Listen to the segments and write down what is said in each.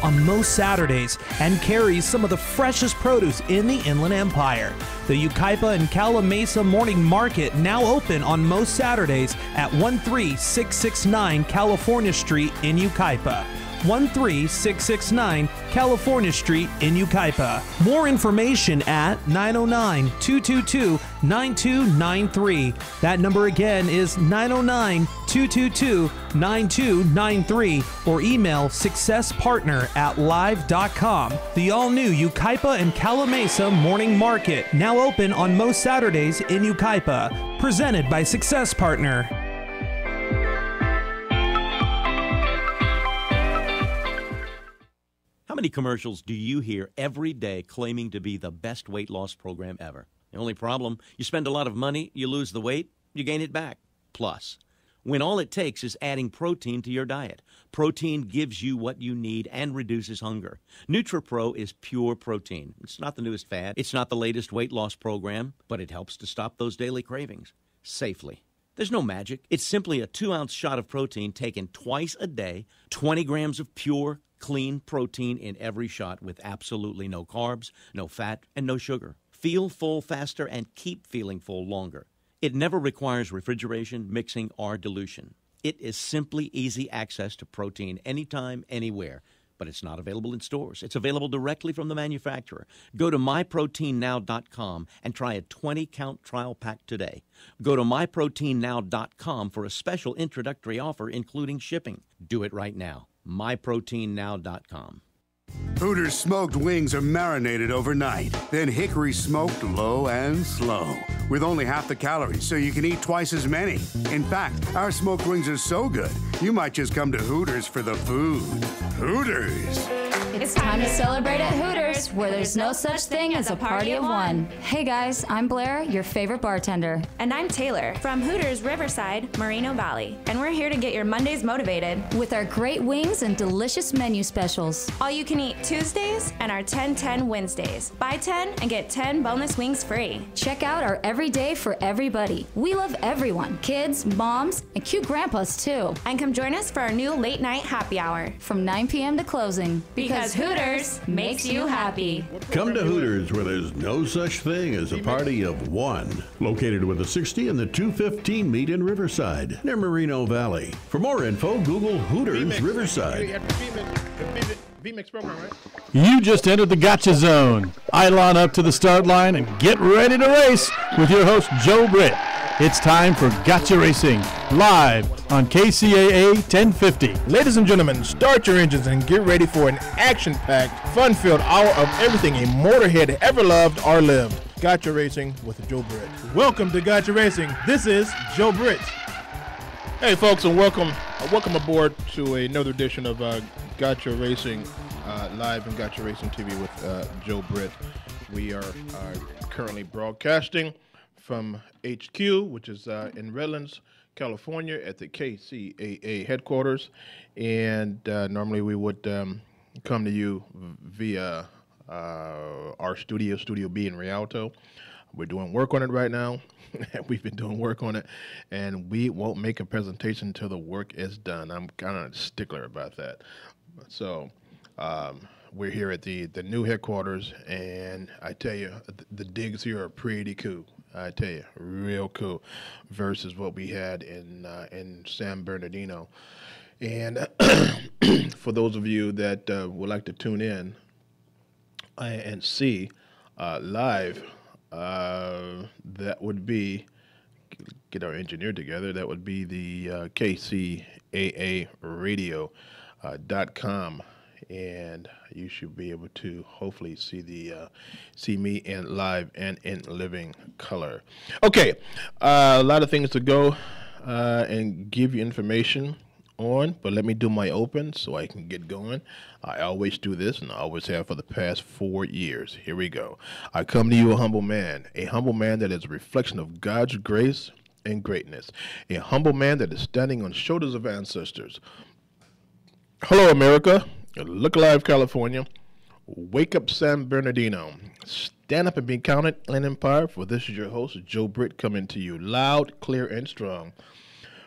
on most Saturdays and carries some of the freshest produce in the Inland Empire. The Yucaipa and Calamasa Morning Market now open on most Saturdays at 13669 California Street in Yucaipa. 13669 California Street in Yucaipa. More information at 909-222-9293. That number again is 909-222-9293 or email successpartner@live.com. The all-new Yucaipa and Calamasa Morning Market now open on most Saturdays in Yucaipa. Presented by Success Partner. How many commercials do you hear every day claiming to be the best weight loss program ever? The only problem, you spend a lot of money, you lose the weight, you gain it back. Plus, when all it takes is adding protein to your diet. Protein gives you what you need and reduces hunger. NutriPro is pure protein. It's not the newest fad. It's not the latest weight loss program, but it helps to stop those daily cravings safely. There's no magic. It's simply a 2-ounce shot of protein taken twice a day, 20 grams of pure, clean protein in every shot with absolutely no carbs, no fat, and no sugar. Feel full faster and keep feeling full longer. It never requires refrigeration, mixing, or dilution. It is simply easy access to protein anytime, anywhere. But it's not available in stores. It's available directly from the manufacturer. Go to myproteinnow.com and try a 20-count trial pack today. Go to myproteinnow.com for a special introductory offer including shipping. Do it right now. myproteinnow.com. Hooters smoked wings are marinated overnight, then hickory smoked low and slow, with only half the calories, so you can eat twice as many. In fact, our smoked wings are so good, you might just come to Hooters for the food. Hooters! It's time to celebrate at Hooters, where there's no such thing as a party of one. Hey guys, I'm Blair, your favorite bartender. And I'm Taylor from Hooters Riverside, Moreno Valley. And we're here to get your Mondays motivated with our great wings and delicious menu specials. All you can eat Tuesdays and our 10-10 Wednesdays. Buy 10 and get 10 boneless wings free. Check out our everyday for everybody. We love everyone, kids, moms, and cute grandpas too. And come join us for our new late night happy hour from 9 p.m. to closing. Because Hooters makes you happy. Come to Hooters, where there's no such thing as a party of one. Located with the 60 and the 215 meet in Riverside, near Moreno Valley. For more info, Google Hooters Riverside. Program, right? You just entered the Gotcha Zone. I line up to the start line and get ready to race with your host, Joe Britt. It's time for Gotcha Racing, live on KCAA 1050. Ladies and gentlemen, start your engines and get ready for an action-packed, fun-filled hour of everything a motorhead ever loved or lived. Gotcha Racing with Joe Britt. Welcome to Gotcha Racing. This is Joe Britt. Hey, folks, and welcome aboard to another edition of Gotcha Racing live on Gotcha Racing TV with Joe Britt. We are currently broadcasting from HQ, which is in Redlands, California, at the KCAA headquarters. And normally we would come to you via our Studio B in Rialto. We're doing work on it right now. We've been doing work on it, and we won't make a presentation until the work is done. I'm kind of a stickler about that. So we're here at the new headquarters, and I tell you, the digs here are pretty cool. I tell you, real cool, versus what we had in San Bernardino. And for those of you that would like to tune in and see live, that would be, get our engineer together, that would be the KCAA radio.com. And you should be able to hopefully see me in live and in living color. Okay, a lot of things to go and give you information on, but let me do my open so I can get going. I always do this, and I always have for the past 4 years. Here we go. I come to you a humble man that is a reflection of God's grace and greatness, a humble man that is standing on shoulders of ancestors. Hello, America. Look alive, California. Wake up, San Bernardino. Stand up and be counted, Inland Empire, for this is your host, Joe Britt, coming to you loud, clear, and strong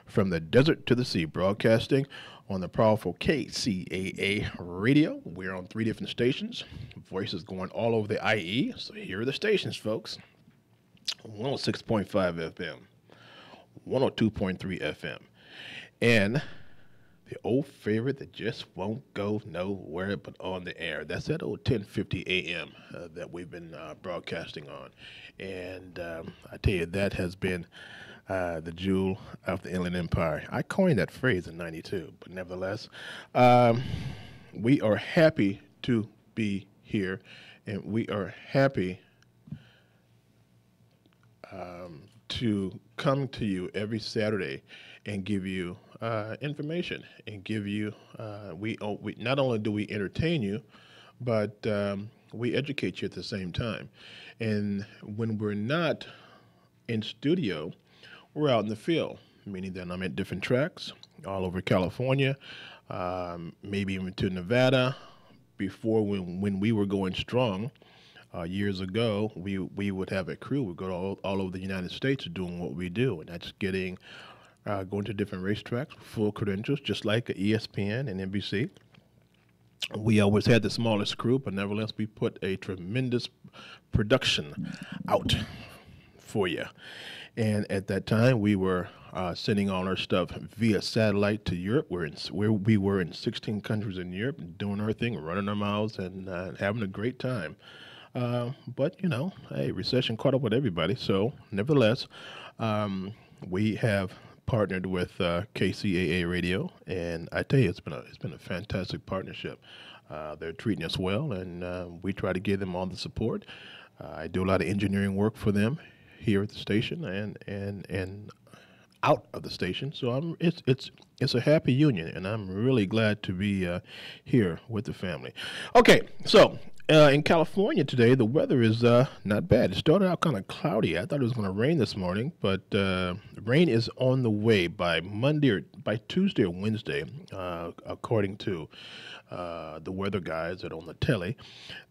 from the desert to the sea, broadcasting on the powerful KCAA radio. We're on 3 different stations. Voices going all over the IE. So here are the stations, folks. 106.5 FM, 102.3 FM, and the old favorite that just won't go nowhere but on the air. That's that old 1050 AM that we've been broadcasting on. And I tell you, that has been the jewel of the Inland Empire. I coined that phrase in '92, but nevertheless, we are happy to be here, and we are happy to come to you every Saturday and give you information and give you. We not only do we entertain you, but we educate you at the same time. And when we're not in studio, we're out in the field, meaning that I'm at different tracks all over California, maybe even to Nevada. Before, when we were going strong, years ago, we would have a crew. We'd go all over the United States doing what we do, and that's going to different racetracks, full credentials, just like ESPN and NBC. We always had the smallest crew, but nevertheless, we put a tremendous production out for you. And at that time, we were sending all our stuff via satellite to Europe. We were in 16 countries in Europe, doing our thing, running our mouths, and having a great time. But, you know, hey, recession caught up with everybody. So, nevertheless, we have partnered with KCAA Radio, and I tell you, it's been a fantastic partnership. They're treating us well, and we try to give them all the support. I do a lot of engineering work for them here at the station and out of the station. So it's a happy union, and I'm really glad to be here with the family. Okay, so in California today, the weather is not bad. It started out kind of cloudy. I thought it was going to rain this morning, but rain is on the way by Tuesday or Wednesday, according to the weather guys that are on the telly.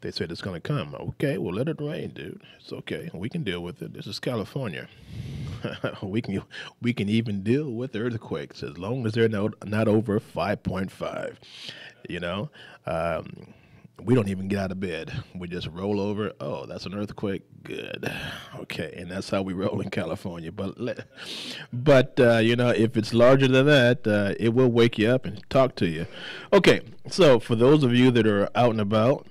They said it's going to come. Okay, well, let it rain, dude. It's okay. We can deal with it. This is California. we can even deal with earthquakes as long as they're not over 5.5. You know, we don't even get out of bed. We just roll over. Oh, that's an earthquake. Good. Okay, and that's how we roll in California. But you know, if it's larger than that, it will wake you up and talk to you. Okay, so for those of you that are out and about,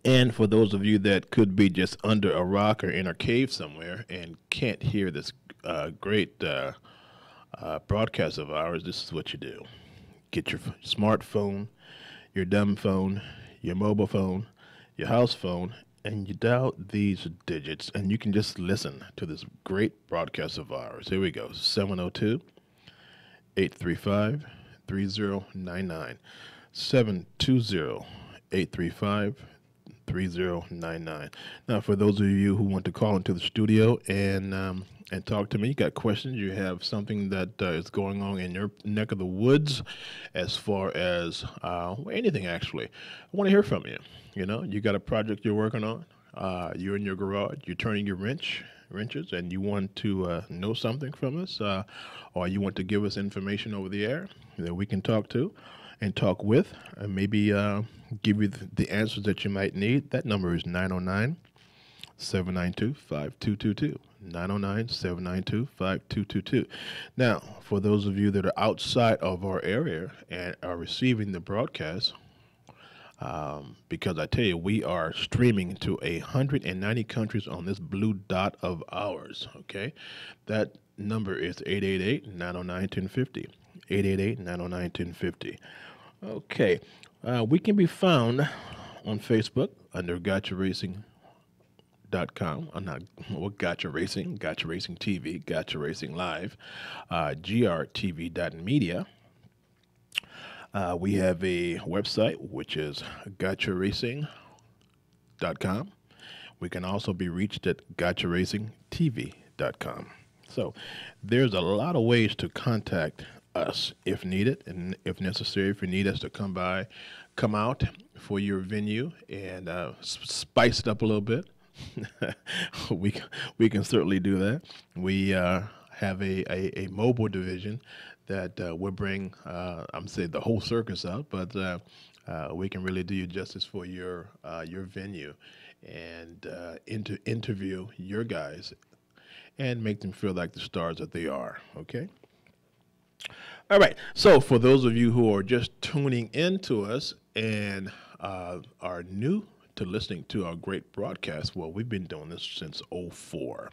and for those of you that could be just under a rock or in a cave somewhere and can't hear this great broadcast of ours, this is what you do. Get your smartphone, your dumb phone, your mobile phone, your house phone, and you dial these digits, and you can just listen to this great broadcast of ours. Here we go, 702-835-3099, 720-835-3099. Now, for those of you who want to call into the studio and talk to me, you got questions, you have something that is going on in your neck of the woods as far as anything, actually, I want to hear from you. You know, you got a project you're working on, you're in your garage, you're turning your wrenches, and you want to know something from us, or you want to give us information over the air that we can talk to and talk with, and maybe give you the answers that you might need. That number is 909-792-5222. 909-792-5222. Now, for those of you that are outside of our area and are receiving the broadcast, because I tell you, we are streaming to 190 countries on this blue dot of ours, okay? That number is 888-909-1050. 888-909-1050. Okay. We can be found on Facebook under Gotcha Racing. .com. Gotcha Racing, Gotcha Racing TV, Gotcha Racing Live, grtv.media. We have a website, which is gotcharacing.com. We can also be reached at gotcharacingtv.com. So there's a lot of ways to contact us if needed, and if necessary, if you need us to come out for your venue and spice it up a little bit. we can certainly do that. We have a mobile division that we'll bring, I'm saying the whole circus out, but we can really do you justice for your venue and interview your guys and make them feel like the stars that they are, okay? All right, so for those of you who are just tuning in to us and are new to listening to our great broadcast, well, we've been doing this since '04.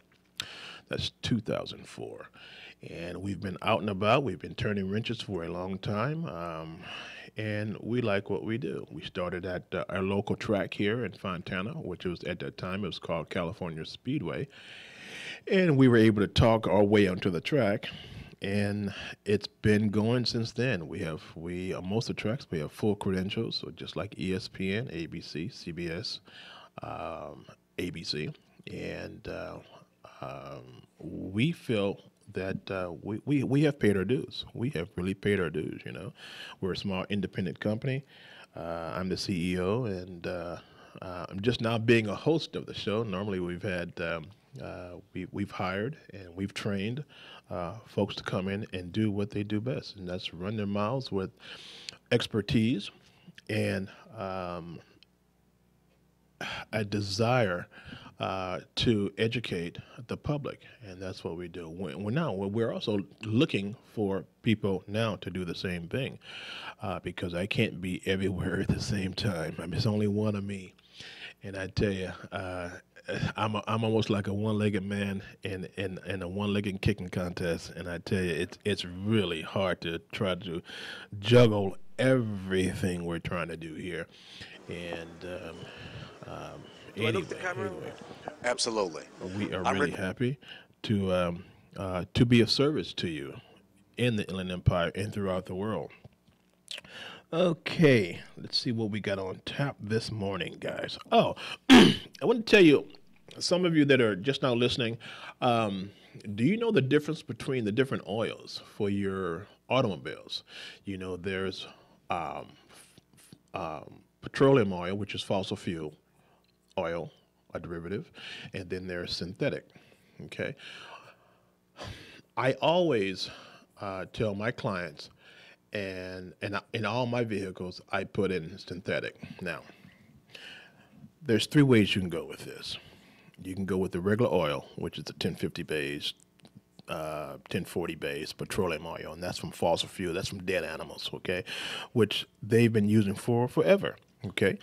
That's 2004. And we've been out and about. We've been turning wrenches for a long time. And we like what we do. We started at our local track here in Fontana, which was at that time, it was called California Speedway. And we were able to talk our way onto the track. And it's been going since then. Most of the tracks, we have full credentials, so just like ESPN, ABC, CBS, ABC. And we feel that we have paid our dues. We have really paid our dues, you know. We're a small independent company. I'm the CEO, and I'm just now being a host of the show. Normally we've had, we've hired and we've trained folks to come in and do what they do best, and that's run their mouths with expertise and a desire to educate the public, and that's what we do. We're also looking for people now to do the same thing, because I can't be everywhere at the same time. I mean, it's only one of me, and I tell you, I'm almost like a one-legged man in a one-legged kicking contest, and I tell you, it's really hard to try to juggle everything we're trying to do here, and. Anyway, absolutely. We are really happy to be of service to you in the Inland Empire and throughout the world. Okay, let's see what we got on tap this morning, guys. Oh, I want to tell you, some of you that are just now listening, do you know the difference between the different oils for your automobiles? You know, there's petroleum oil, which is fossil fuel oil, a derivative, and then there's synthetic, okay? I always tell my clients, and in all my vehicles, I put in synthetic. Now, there's three ways you can go with this. You can go with the regular oil, which is the 1050 base, 1040 base petroleum oil, and that's from fossil fuel, that's from dead animals, okay, which they've been using for forever. Okay,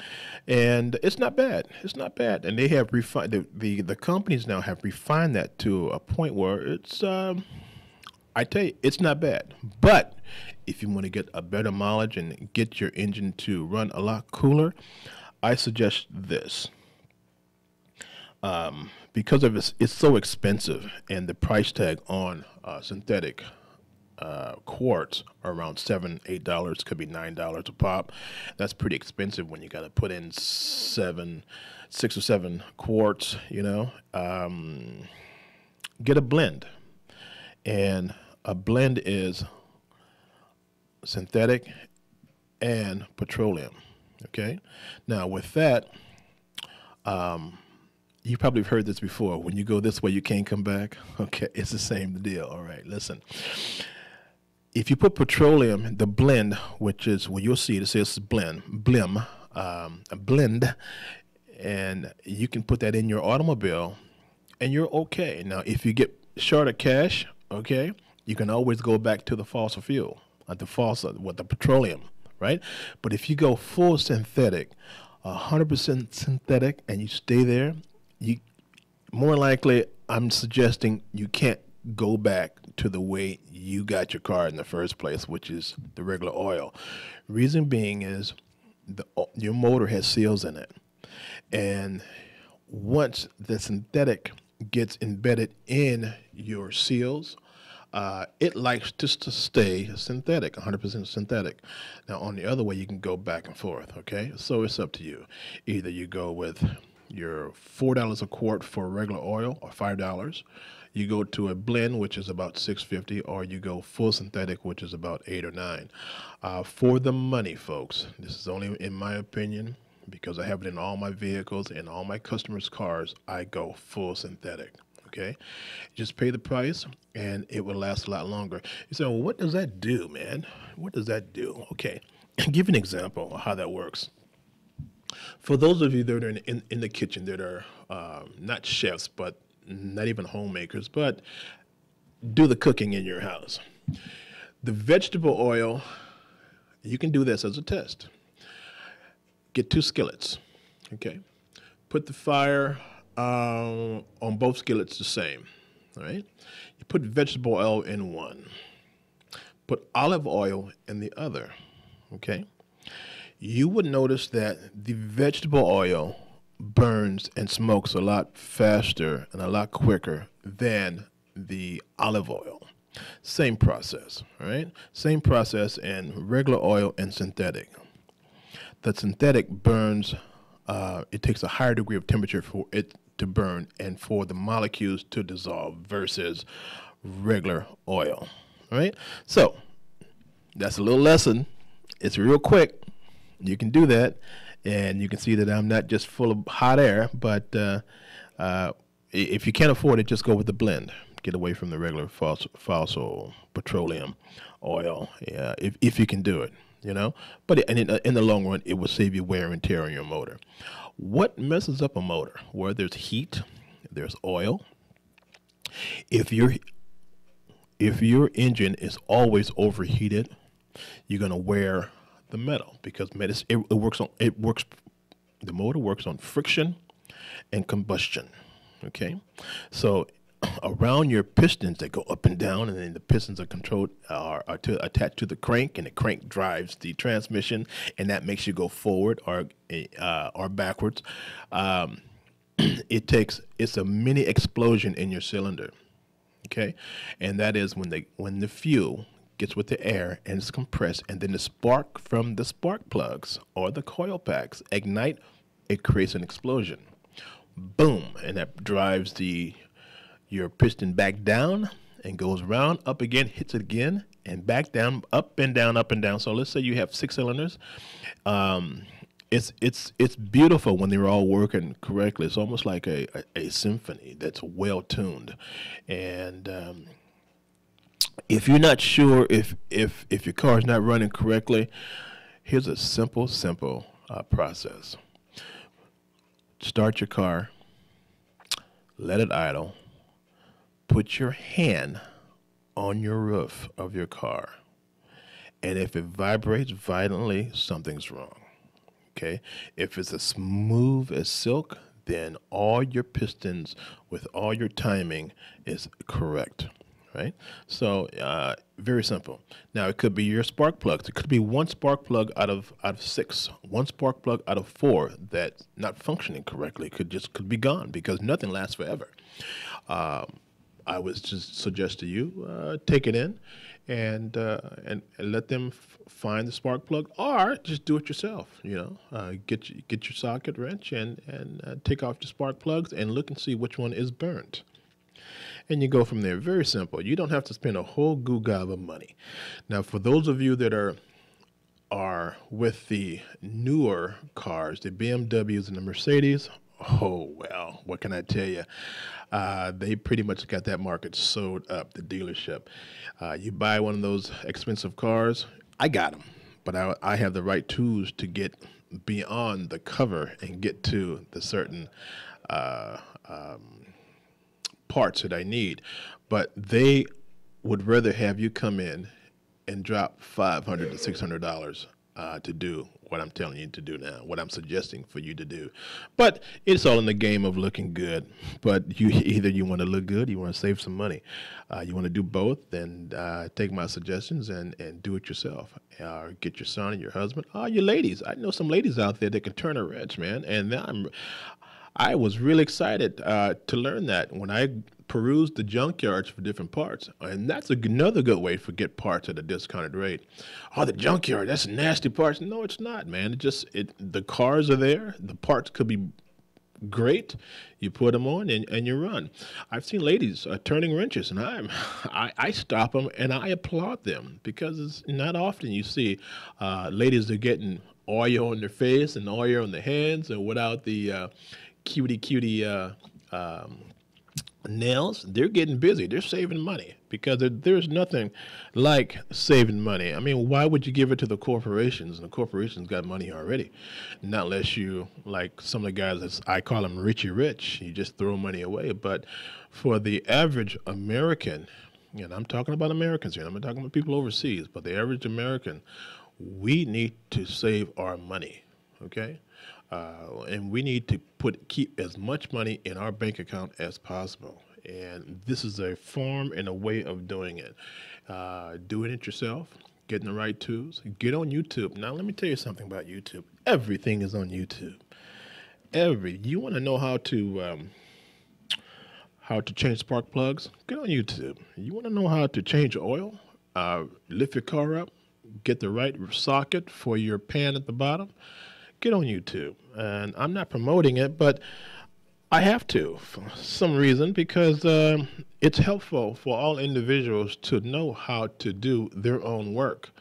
and it's not bad. It's not bad, and they have refined the companies now have refined that to a point where it's. I tell you, it's not bad. But if you want to get a better mileage and get your engine to run a lot cooler, I suggest this. Because of it's so expensive, and the price tag on synthetic quarts are around $7, $8, could be $9 a pop. That's pretty expensive when you got to put in 6 or 7 quarts, you know. Get a blend, and a blend is synthetic and petroleum, okay? Now with that, you probably have heard this before. When you go this way, you can't come back. Okay, it's the same deal. All right, listen. If you put petroleum, the blend, which is, well, you'll see it says blend, a blend, and you can put that in your automobile, and you're okay. Now, if you get short of cash, okay, you can always go back to the fossil fuel, with the petroleum, right? But if you go full synthetic, 100% synthetic, and you stay there, you more likely, I'm suggesting you can't go back to the way you got your car in the first place, which is the regular oil. Reason being is your motor has seals in it, and once the synthetic gets embedded in your seals, it likes just to stay synthetic, 100% synthetic. Now, on the other way, you can go back and forth, okay? So it's up to you. Either you go with your $4 a quart for regular oil, or $5. You go to a blend, which is about $6.50, or you go full synthetic, which is about $8 or $9. For the money, folks, this is only in my opinion, because I have it in all my vehicles and all my customers' cars, I go full synthetic. okay? Just pay the price, and it will last a lot longer. You say, well, what does that do, man? What does that do? Okay, give an example of how that works. For those of you that are in the kitchen that are not chefs, but not even homemakers, but do the cooking in your house. The vegetable oil, you can do this as a test. Get 2 skillets, okay? Put the fire on both skillets the same, all right? You put vegetable oil in one. Put olive oil in the other, okay? You would notice that the vegetable oil burns and smokes a lot faster and a lot quicker than the olive oil. Same process, all right? Same process in regular oil and synthetic. The synthetic burns, it takes a higher degree of temperature for it to burn and for the molecules to dissolve versus regular oil, all right? So that's a little lesson. It's real quick. You can do that, and you can see that I'm not just full of hot air, but if you can't afford it, just go with the blend. Get away from the regular fossil petroleum oil, if you can do it, you know. But in the long run, it will save you wear and tear on your motor. What messes up a motor? Where there's heat, there's oil. If your engine is always overheated, you're going to wear the metal because the motor works on friction and combustion. Okay, so around your pistons that go up and down, and then the pistons are attached to the crank, and the crank drives the transmission, and that makes you go forward or backwards. It's a mini explosion in your cylinder. Okay, and that is when the fuel gets with the air and it's compressed, and then the spark from the spark plugs or the coil packs ignite, it creates an explosion. Boom, and that drives your piston back down and goes around, up again, hits it again, and back down, up and down, up and down. So let's say you have 6 cylinders. It's beautiful when they're all working correctly. It's almost like a symphony that's well tuned. And if you're not sure if your car is not running correctly, here's a simple process. Start your car, let it idle, put your hand on your roof of your car, and if it vibrates violently, something's wrong. Okay? If it's as smooth as silk, then all your pistons with all your timing is correct. Right? So very simple. Now it could be your spark plugs. It could be one spark plug out of 6, one spark plug out of 4 that's not functioning correctly. Could be gone because nothing lasts forever. I would just suggest to you take it in and let them find the spark plug, or just do it yourself. You know, get your socket wrench and take off your spark plugs and look and see which one is burnt. And you go from there. Very simple. You don't have to spend a whole goo gob of money. Now, for those of you that are with the newer cars, the BMWs and the Mercedes, oh, well, what can I tell you? They pretty much got that market sold up, the dealership. You buy one of those expensive cars, I got them, but I have the right tools to get beyond the cover and get to the certain parts that I need, but they would rather have you come in and drop $500 to $600 to do what I'm telling you to do now, what I'm suggesting for you to do. But it's all in the game of looking good. But you want to look good, you want to save some money. You want to do both, then take my suggestions and do it yourself. Or get your son and your husband. You ladies, I know some ladies out there that can turn a wrench, man, and I was really excited to learn that when I perused the junkyards for different parts. And that's another good way to get parts at a discounted rate. Oh, the junkyard, that's nasty parts. No, it's not, man. The cars are there. The parts could be great. You put them on and you run. I've seen ladies turning wrenches, and I stop them and I applaud them, because it's not often you see ladies that are getting oil on their face and oil on their hands, and without the cutie nails, they're getting busy. They're saving money because there's nothing like saving money. I mean, why would you give it to the corporations? And the corporations got money already. Not unless you, like some of the guys, I call them Richie Rich. You just throw money away. But for the average American, and I'm talking about Americans here, I'm not talking about people overseas, but the average American, we need to save our money, okay? And we need to keep as much money in our bank account as possible. And this is a form and a way of doing it. Doing it yourself, getting the right tools. Get on YouTube. Now, let me tell you something about YouTube. Everything is on YouTube. You want to know how to change spark plugs? Get on YouTube. You want to know how to change oil? Lift your car up, get the right socket for your pan at the bottom? Get on YouTube. And I'm not promoting it, but I have to for some reason because it's helpful for all individuals to know how to do their own work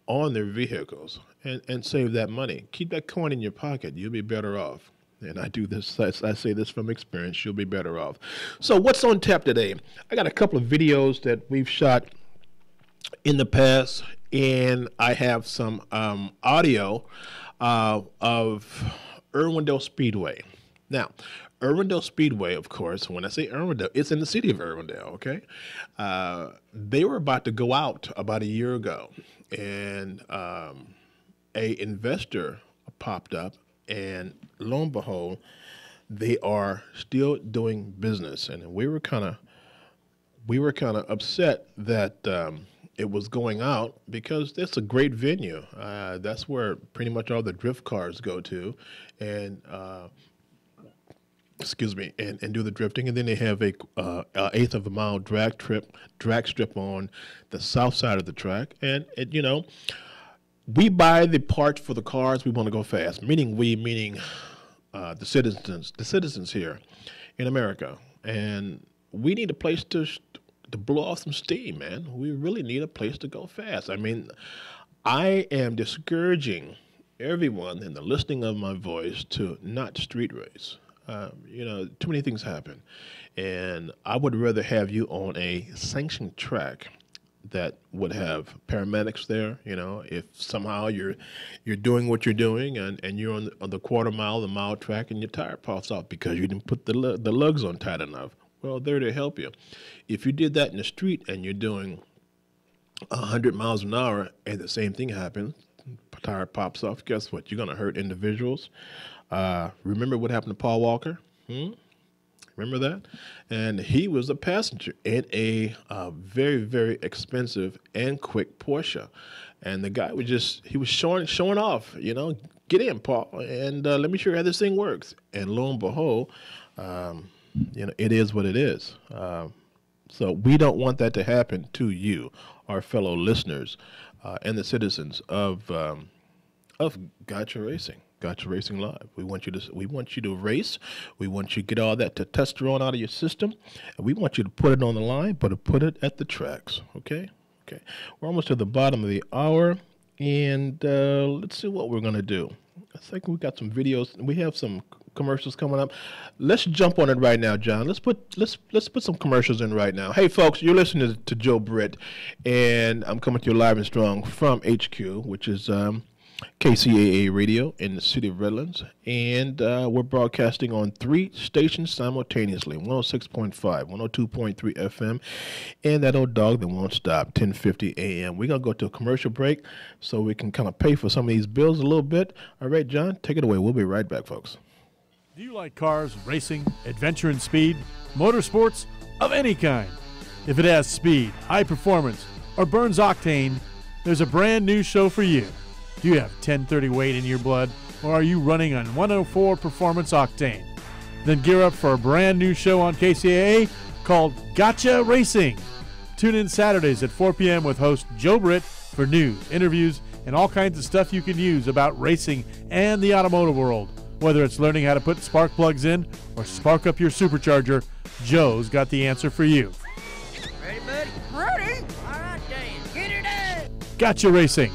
on their vehicles and save that money. Keep that coin in your pocket. You'll be better off. And I do this, I say this from experience, you'll be better off. So what's on tap today? I got a couple of videos that we've shot in the past, and I have some audio of Irwindale Speedway. Now, Irwindale Speedway, of course, when I say Irwindale, it's in the city of Irwindale, okay? They were about to go out about a year ago, and a investor popped up, and lo and behold, they are still doing business. And we were kind of upset that it was going out because that's a great venue. That's where pretty much all the drift cars go to, and and do the drifting. And then they have a eighth of a mile drag strip on the south side of the track. And we buy the parts for the cars. We want to go fast. Meaning the citizens here in America, and we need a place to blow off some steam, man. We really need a place to go fast. I mean, I am discouraging everyone in the listening of my voice to not street race. Too many things happen, and I would rather have you on a sanctioned track that would have paramedics there. If somehow you're doing what you're doing and you're on the quarter mile, the mile track, and your tire pops off because you didn't put the lugs on tight enough. Well, they're to help you. If you did that in the street and you're doing 100 miles an hour and the same thing happens, tire pops off, guess what? You're going to hurt individuals. Remember what happened to Paul Walker? Remember that? And he was a passenger in a very, very expensive and quick Porsche. And the guy he was showing off, get in, Paul, and let me show you how this thing works. And lo and behold, it is what it is. So we don't want that to happen to you, our fellow listeners, and the citizens of Gotcha Racing. Gotcha Racing Live. We want you to race. We want you to get all that testosterone out of your system, and we want you to put it on the line, but to put it at the tracks. Okay. We're almost to the bottom of the hour, and let's see what we're gonna do. I think we got some videos. We have some commercials coming up. Let's jump on it right now, John. Let's put some commercials in right now. Hey, folks, you're listening to Joe Britt, and I'm coming to you live and strong from HQ, which is KCAA Radio in the city of Redlands, and we're broadcasting on 3 stations simultaneously: 106.5, 102.3 FM, and that old dog that won't stop, 1050 AM. We're going to go to a commercial break so we can kind of pay for some of these bills a little bit. All right, John, take it away. We'll be right back, folks. Do you like cars, racing, adventure and speed, motorsports of any kind? If it has speed, high performance, or burns octane, there's a brand new show for you. Do you have 1030 weight in your blood, or are you running on 104 performance octane? Then gear up for a brand new show on KCAA called Gotcha Racing. Tune in Saturdays at 4 p.m. with host Joe Britt for news, interviews, and all kinds of stuff you can use about racing and the automotive world. Whether it's learning how to put spark plugs in or spark up your supercharger, Joe's got the answer for you. Ready, buddy? Ready. All right, Dan. Get it up. Gotcha Racing.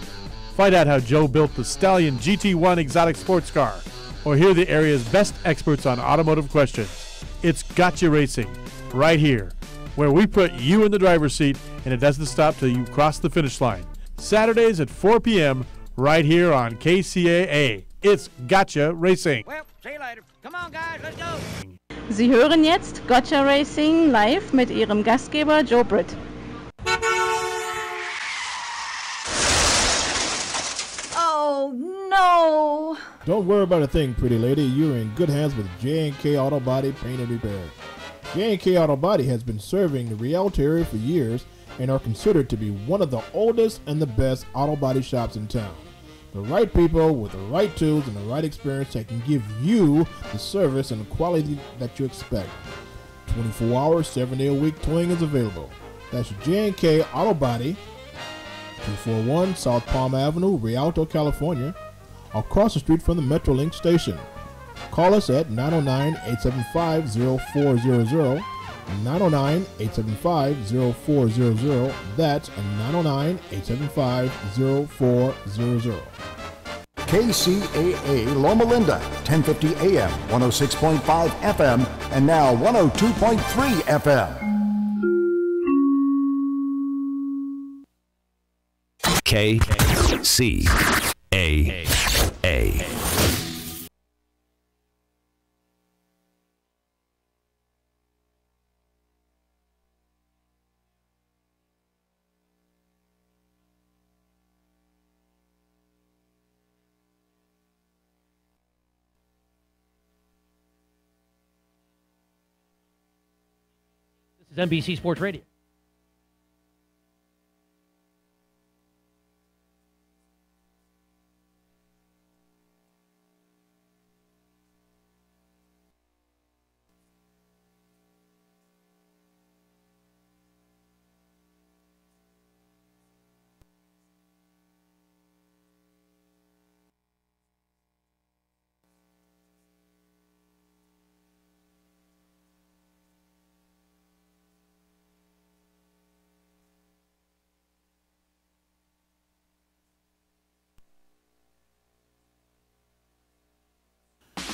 Find out how Joe built the Stallion GT1 exotic sports car, or hear the area's best experts on automotive questions. It's Gotcha Racing. right here, where we put you in the driver's seat and it doesn't stop till you cross the finish line. Saturdays at 4 p.m. right here on KCAA. It's Gotcha Racing. Well, see you later. Come on, guys, let's go. Sie hören jetzt Gotcha Racing live mit Ihrem Gastgeber Joe Britt. Oh, no. Don't worry about a thing, pretty lady. You're in good hands with J&K Auto Body Paint and Repair. J&K Auto Body has been serving the Rialto area for years and are considered to be one of the oldest and the best auto body shops in town. The right people with the right tools and the right experience that can give you the service and the quality that you expect. 24 hours, 7-day-a-week towing is available. That's J&K Auto Body, 241 South Palm Avenue, Rialto, California, across the street from the Metrolink station. Call us at 909-875-0400, 909-875-0400. That's 909-875-0400. KCAA Loma Linda, 1050 AM, 106.5 FM, and now 102.3 FM. KCAA. This is NBC Sports Radio.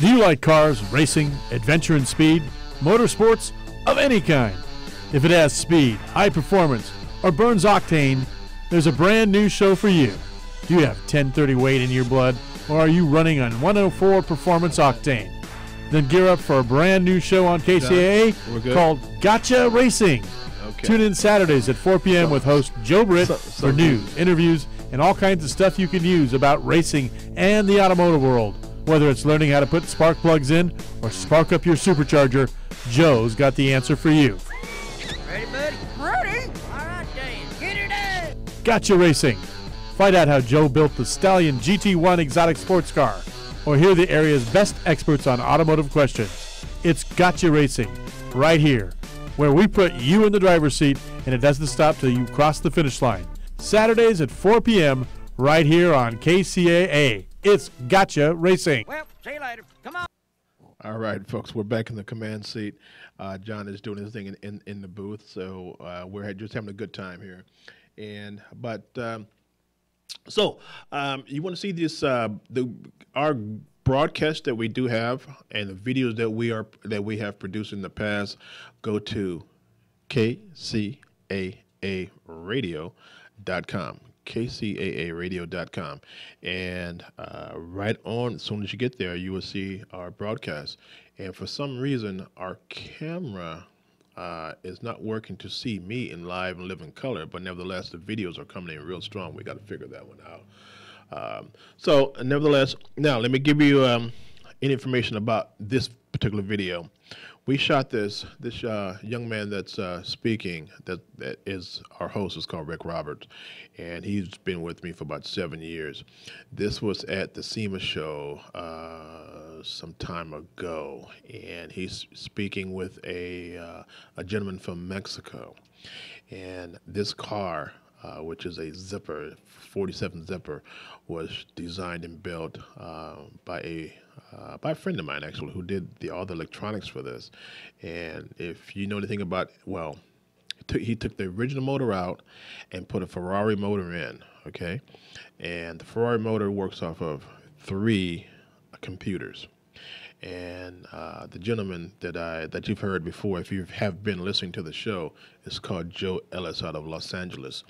Do you like cars, racing, adventure and speed, motorsports of any kind? If it has speed, high performance, or burns octane, there's a brand new show for you. Do you have 1030 weight in your blood, or are you running on 104 performance octane? Then gear up for a brand new show on KCAA called Gotcha Racing. Okay. Tune in Saturdays at 4 p.m. with host Joe Britt for news, interviews, and all kinds of stuff you can use about racing and the automotive world. Whether it's learning how to put spark plugs in or spark up your supercharger, Joe's got the answer for you. Ready, buddy? Ready. All right, Dan. Get it up. Gotcha Racing. Find out how Joe built the Stallion GT1 exotic sports car, or hear the area's best experts on automotive questions. It's Gotcha Racing, right here, where we put you in the driver's seat and it doesn't stop till you cross the finish line. Saturdays at 4 p.m. right here on KCAA. It's Gotcha Racing. Well, see you later. Come on. All right, folks, we're back in the command seat. John is doing his thing in the booth, so we're just having a good time here. So you want to see this our broadcast that we do have and the videos that we have produced in the past? Go to KCAAradio.com. KCAAradio.com, and right on, as soon as you get there, you will see our broadcast. And for some reason, our camera is not working to see me in live and living color, but nevertheless, the videos are coming in real strong. We got to figure that one out. So, nevertheless, now let me give you any information about this particular video. We shot this young man that's speaking, that is our host, is called Rick Roberts, and he's been with me for about 7 years. This was at the SEMA show some time ago, and he's speaking with a gentleman from Mexico. And this car, which is a Zipper, 47 Zipper, was designed and built by a friend of mine, actually, who did all the electronics for this. And if you know anything about, well, he took the original motor out and put a Ferrari motor in, okay? And the Ferrari motor works off of 3 computers. And the gentleman that you've heard before, if you have been listening to the show, is called Joe Ellis out of Los Angeles.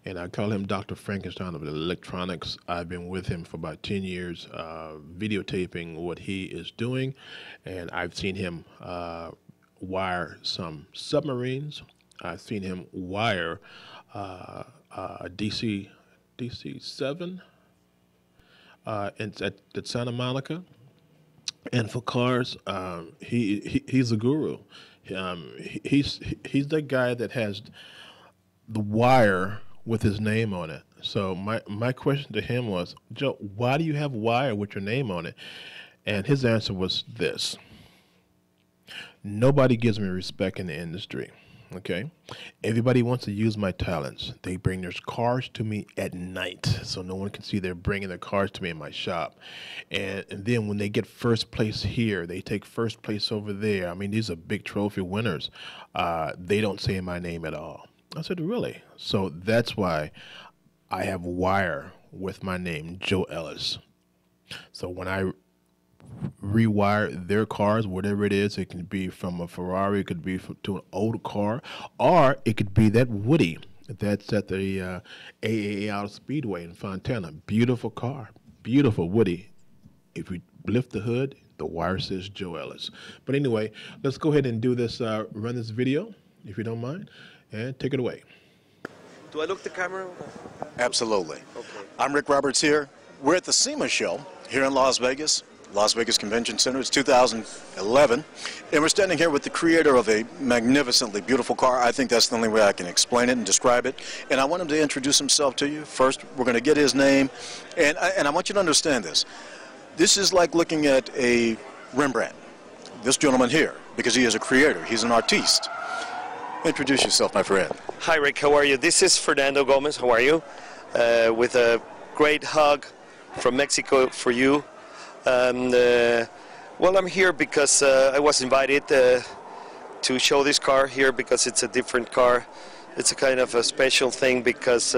And I call him Dr. Frankenstein of electronics. I've been with him for about 10 years, videotaping what he is doing. And I've seen him wire some submarines. I've seen him wire a DC-7 at Santa Monica. And for cars, he's a guru. He's the guy that has the wire with his name on it. So my question to him was, Joe, why do you have wire with your name on it? And his answer was this: nobody gives me respect in the industry. Okay, everybody wants to use my talents. They bring their cars to me at night, so no one can see they're bringing their cars to me in my shop. And then when they get first place here, they take first place over there. I mean, these are big trophy winners. They don't say my name at all. I said, really? So that's why I have wire with my name, Joe Ellis. So when I rewire their cars, whatever it is, it can be from a Ferrari, it could be to an old car, or it could be that Woody that's at the AAA Auto Speedway in Fontana. Beautiful car, beautiful Woody. If we lift the hood, the wire says Joe Ellis. But anyway, let's go ahead and do this, run this video, if you don't mind, and take it away. Do I look the camera? Absolutely. Okay. I'm Rick Roberts here. We're at the SEMA show here in Las Vegas Convention Center. It's 2011, and we're standing here with the creator of a magnificently beautiful car. I think that's the only way I can explain it and describe it. And I want him to introduce himself to you. First, we're going to get his name, and I want you to understand this. This is like looking at a Rembrandt. This gentleman here, because he is a creator, he's an artiste. Introduce yourself, my friend. Hi, Rick. How are you? This is Fernando Gomez. How are you? With a great hug from Mexico for you. Well, I'm here because I was invited to show this car here because it's a different car. It's a kind of a special thing because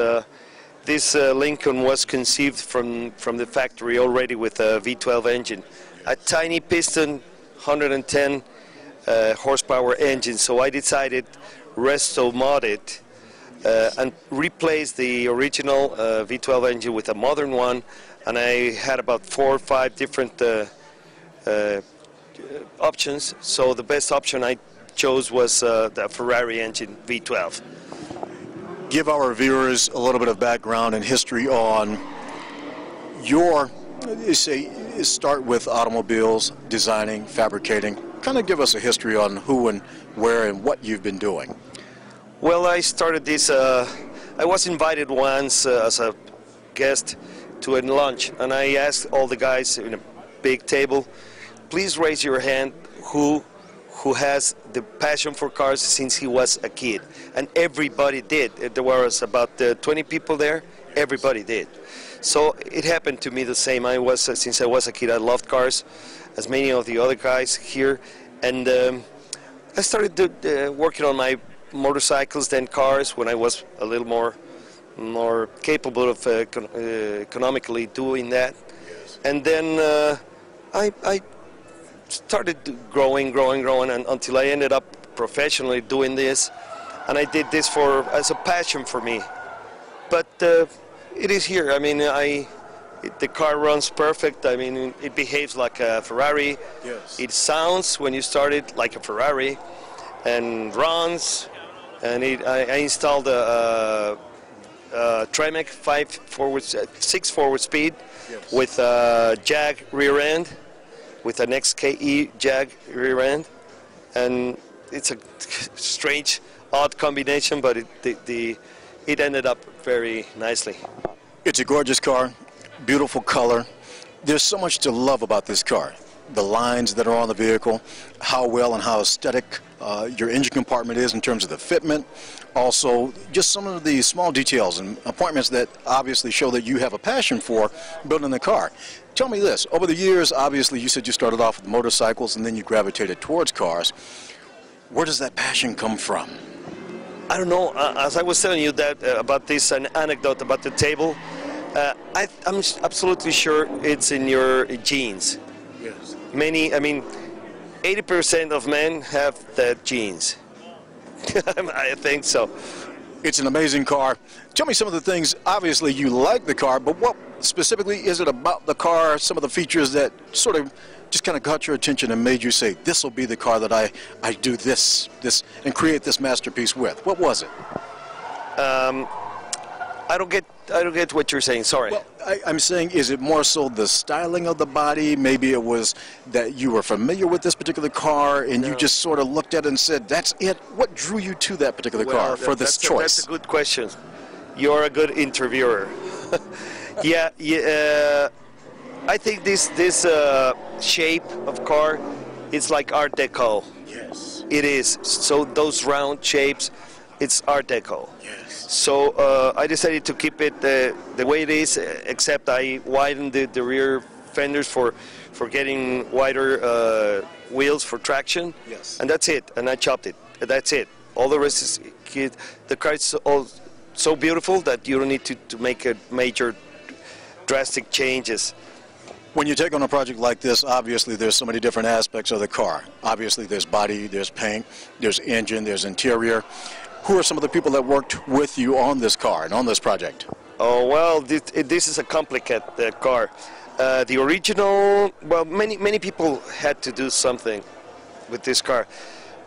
this Lincoln was conceived from the factory already with a V12 engine. A tiny piston, 110 horsepower engine. So I decided resto mod it and replace the original V12 engine with a modern one. And I had about 4 or 5 different options. So the best option I chose was the Ferrari engine V12. Give our viewers a little bit of background and history on your, start with automobiles, designing, fabricating. Kind of give us a history on who and where and what you've been doing. Well, I started this, I was invited once as a guest to a lunch, and I asked all the guys in a big table, please raise your hand who has the passion for cars since he was a kid. And everybody did. There was about 20 people there. Everybody did. So it happened to me the same. Since I was a kid, I loved cars, as many of the other guys here. And I started working on my motorcycles, then cars, when I was a little more capable of economically doing that. Yes. And then I started growing and until I ended up professionally doing this, and I did this as a passion for me. But it is here. I mean, the car runs perfect. I mean, it behaves like a Ferrari. Yes. It sounds when you start it like a Ferrari, and runs. And I installed a Tremec 6 forward speed. Yes. With a Jag rear end, with an XKE Jag rear end, and it's a strange, odd combination, but it ended up very nicely. It's a gorgeous car, beautiful color. There's so much to love about this car. The lines that are on the vehicle, how well and how aesthetic your engine compartment is in terms of the fitment. Also, just some of the small details and appointments that obviously show that you have a passion for building the car. Tell me this, over the years, obviously you said you started off with motorcycles and then you gravitated towards cars. Where does that passion come from? I don't know. As I was telling you that about this anecdote about the table, I'm absolutely sure it's in your genes. Yes. I mean, 80% of men have that genes. I think so. It's an amazing car. Tell me some of the things. Obviously, you like the car, but what specifically is it about the car, some of the features that sort of just kind of caught your attention and made you say, this will be the car that I do this, and create this masterpiece with? What was it? I don't get what you're saying. Sorry. Well, I'm saying, is it more so the styling of the body? Maybe it was that you were familiar with this particular car and you just sort of looked at it and said, that's it. What drew you to that particular car for this choice? That's a good question. You're a good interviewer. Yeah. I think this shape of car, it's like Art Deco. Yes. It is. So those round shapes, it's Art Deco. Yes. So I decided to keep it the way it is, except I widened the rear fenders for getting wider wheels for traction. Yes. And that's it. And I chopped it. That's it. All the rest is the car is all so beautiful that you don't need to make a major drastic changes. When you take on a project like this, obviously there's so many different aspects of the car. Obviously there's body, there's paint, there's engine, there's interior. Who are some of the people that worked with you on this car and on this project? Oh, well, this is a complicated car. The original, well, many people had to do something with this car.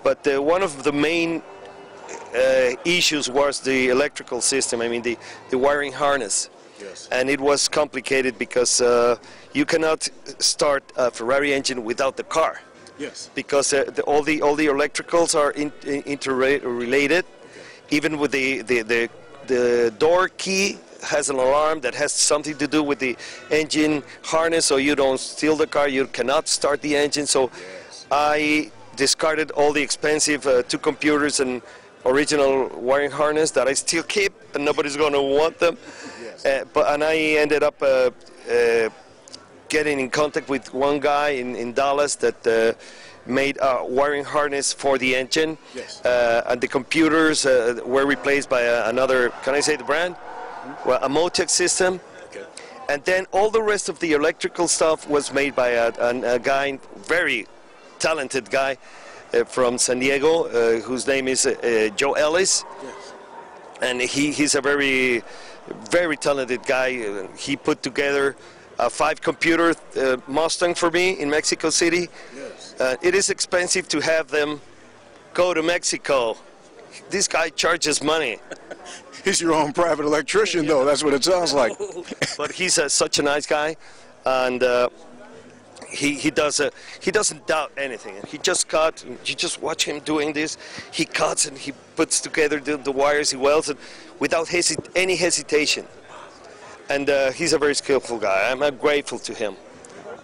But one of the main issues was the electrical system, I mean the wiring harness. Yes. And it was complicated because you cannot start a Ferrari engine without the car. Yes. Because all the electricals are interrelated. Even with the door key has an alarm that has something to do with the engine harness, so you don't steal the car. You cannot start the engine. So I discarded all the expensive two computers and original wiring harness that I still keep, and nobody's going to want them. Yes. And I ended up getting in contact with one guy in Dallas that made a wiring harness for the engine. Yes. And the computers were replaced by another, can I say the brand? Mm-hmm. Well, a Motec system. Okay. And then all the rest of the electrical stuff was made by a guy, very talented guy from San Diego, whose name is Joe Ellis. Yes. And he's a very, very talented guy. He put together a 5-computer Mustang for me in Mexico City. Yes. It is expensive to have them go to Mexico. This guy charges money. He's your own private electrician, though. That's what it sounds like. But he's such a nice guy, and he doesn't doubt anything. He just cut. You just watch him doing this. He cuts and he puts together the wires. He welds it without any hesitation. And he's a very skillful guy. I'm grateful to him.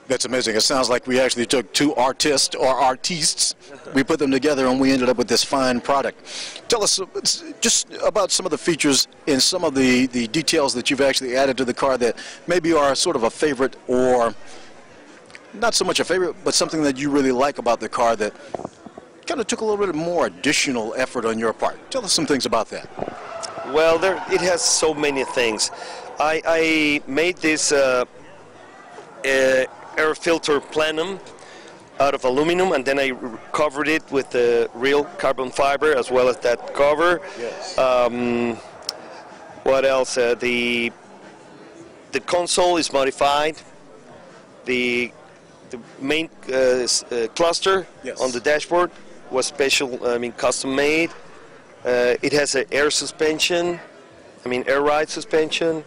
That's amazing. It sounds like we actually took two artists, we put them together, and we ended up with this fine product. Tell us just about some of the features and some of the details that you've actually added to the car that maybe are sort of a favorite, or not so much a favorite, but something that you really like about the car that kind of took a little bit more additional effort on your part. Tell us some things about that. Well, it has so many things. I made this air filter plenum out of aluminum, and then I covered it with real carbon fiber as well as that cover. Yes. What else? The console is modified. The main cluster yes. on the dashboard was custom made. It has an air suspension, air ride suspension,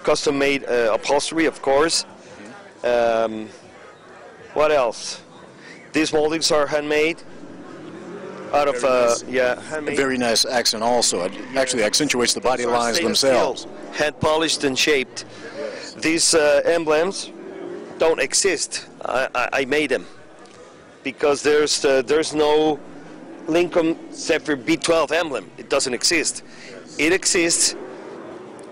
custom made upholstery, of course. What else? These moldings are handmade out of handmade. Very nice accent also. It actually accentuates the body lines themselves. Hand polished and shaped. Yes. These emblems don't exist. I made them because there's no Lincoln Zephyr B12 emblem. It doesn't exist. Yes. It exists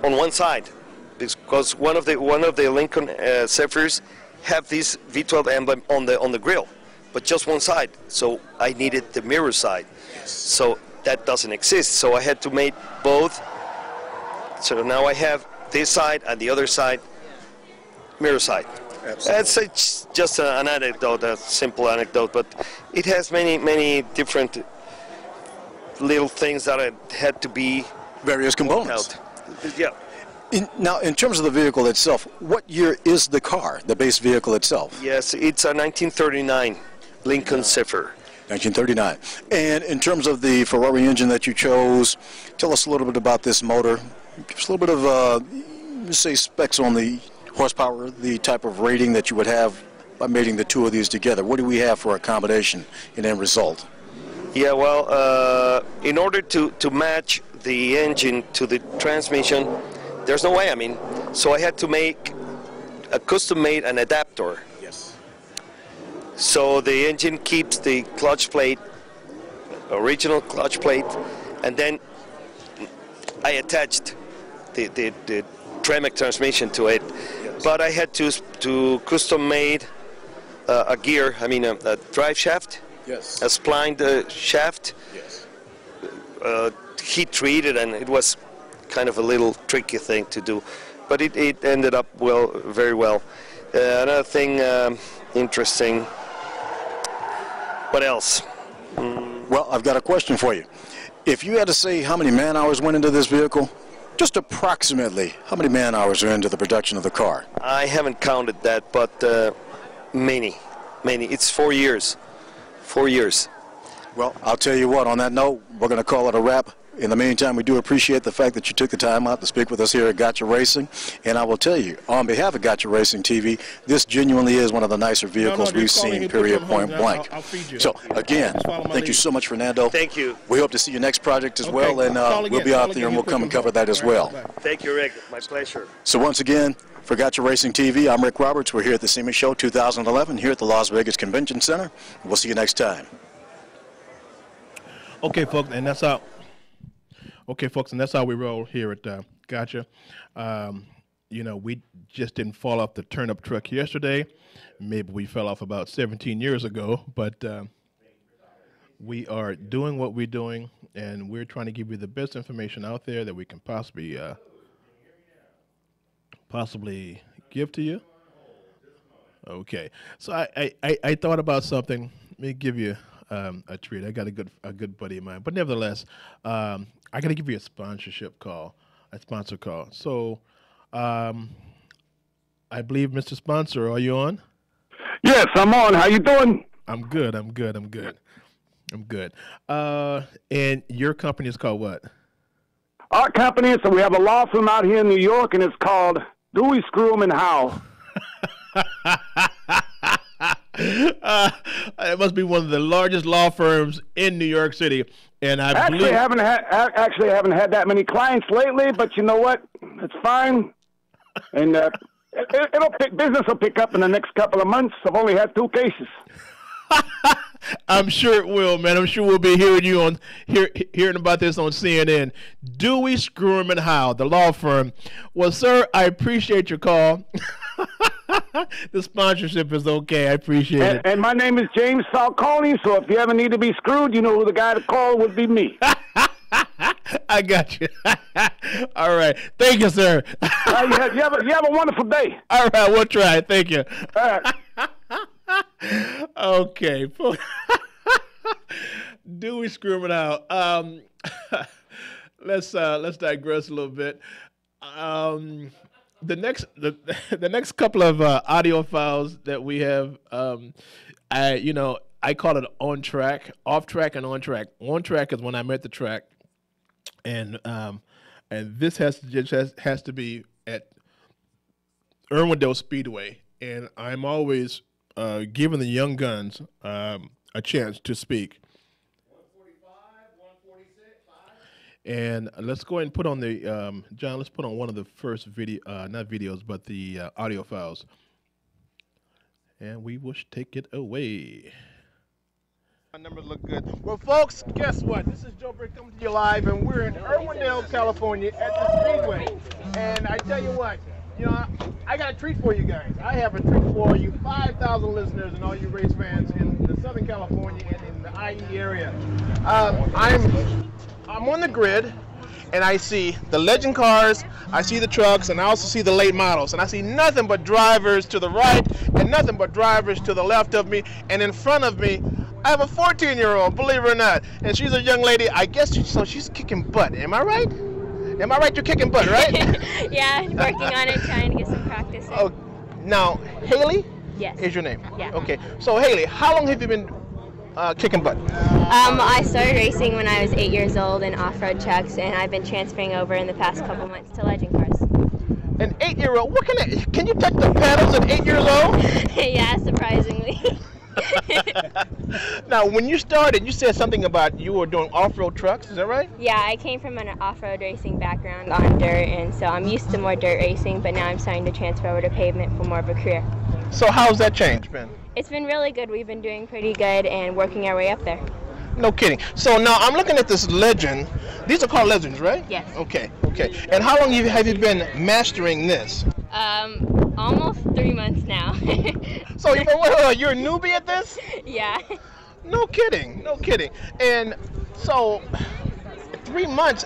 on one side because one of the Lincoln Zephyrs have this V12 emblem on the grill, but just one side. So I needed the mirror side. Yes. So that doesn't exist. So I had to make both. So now I have this side and the other side mirror side. It's just an anecdote, a simple anecdote, but it has many different little things that had to be various components. Yeah. Now, in terms of the vehicle itself, what year is the car, the base vehicle itself? Yes, it's a 1939 Lincoln Zephyr. 1939. And in terms of the Ferrari engine that you chose, tell us a little bit about this motor. Give us a little bit of, say, specs on the horsepower, the type of rating that you would have by mating the two of these together. What do we have for a combination in end result? Yeah, well, in order to match the engine to the transmission, there's no way. I mean, so I had to make a custom-made an adapter. Yes. So the engine keeps the clutch plate, original clutch plate, and then I attached the Tremec transmission to it. Yes. But I had to custom-made a gear. I mean, a drive shaft. Yes. A splined shaft. Yes. Heat treated, and it was kind of a little tricky thing to do, but it ended up very well. Another thing interesting. What else? Well, I've got a question for you. If you had to say how many man hours went into this vehicle, just approximately, how many man hours are into the production of the car? I haven't counted that, but many. It's 4 years. 4 years. Well, I'll tell you what, on that note, we're going to call it a wrap. In the meantime, we do appreciate the fact that you took the time out to speak with us here at Gotcha Racing. And I will tell you, on behalf of Gotcha Racing TV, this genuinely is one of the nicer vehicles we've seen, period, point blank. So, again, thank you so much, Fernando. Thank you. We hope to see your next project as well, and we'll be out there and we'll come and cover that as well. Thank you, Rick. My pleasure. So once again, for Gotcha Racing TV, I'm Rick Roberts. We're here at the SEMA Show 2011 here at the Las Vegas Convention Center. We'll see you next time. Okay, folks, and that's how. Okay, folks, and that's how we roll here at Gotcha. You know, we just didn't fall off the turnip truck yesterday. Maybe we fell off about 17 years ago, but we are doing what we're doing, and we're trying to give you the best information out there that we can possibly give to you. Okay, so I thought about something. Let me give you a treat. I got a good buddy of mine, but nevertheless, I got to give you a sponsor call. So, I believe, Mr. Sponsor, are you on? Yes, I'm on. How you doing? I'm good. And your company is called what? Our company is, so we have a law firm out here in New York, and it's called Dewey, Screw 'em, and Howe. It must be one of the largest law firms in New York City, and I actually haven't had that many clients lately. But you know what? It's fine, and business will pick up in the next couple of months. I've only had 2 cases. I'm sure it will, man. I'm sure we'll be hearing about this on CNN. Dewey, Screw 'em, and Howe, the law firm. Well, sir, I appreciate your call. The sponsorship is okay. I appreciate it. And my name is James Falcone, so if you ever need to be screwed, you know who the guy to call would be me. I got you. All right. Thank you, sir. You have a wonderful day. All right. We'll try. Thank you. All right. Okay. Dewey, Screw 'em, and Howe. Let's digress a little bit. The next couple of audio files that we have, I call it on track, off track, and on track. On track is when I'm at the track, and this has to be at Irwindale Speedway, and I'm always giving the young guns a chance to speak. And let's go ahead and put on the, John, let's put on one of the first video, not videos, but the audio files. And we will take it away. My numbers look good. Well, folks, guess what? This is Joe Brick coming to you live, and we're in Irwindale, California at the Speedway. And I tell you what, I got a treat for you guys. I have a treat for you 5,000 listeners and all you race fans in the Southern California and in the IE area. I'm on the grid and I see the legend cars, I see the trucks, and I also see the late models. And I see nothing but drivers to the right and nothing but drivers to the left of me. And in front of me, I have a 14-year-old, believe it or not. And she's a young lady, I guess, so she's kicking butt. Am I right? Am I right? You're kicking butt, right? Yeah, working on it, trying to get some practice in. Oh, now, Haley? Yes. Is your name? Yeah. Okay. So, Haley, how long have you been kicking butt? I started racing when I was 8 years old in off-road trucks, and I've been transferring over in the past couple months to legend cars. An 8-year-old? What can you touch the pedals at 8 years old? Yeah, surprisingly. Now, when you started, you said something about you were doing off-road trucks. Is that right? Yeah, I came from an off-road racing background on dirt, and so I'm used to more dirt racing, but now I'm starting to transfer over to pavement for more of a career. So how's that change been? It's been really good. We've been doing pretty good and working our way up there. No kidding. So now I'm looking at this legend. These are called legends, right? Yes. Okay. And how long have you been mastering this? Almost 3 months now. So you're a newbie at this? Yeah. No kidding. And so 3 months.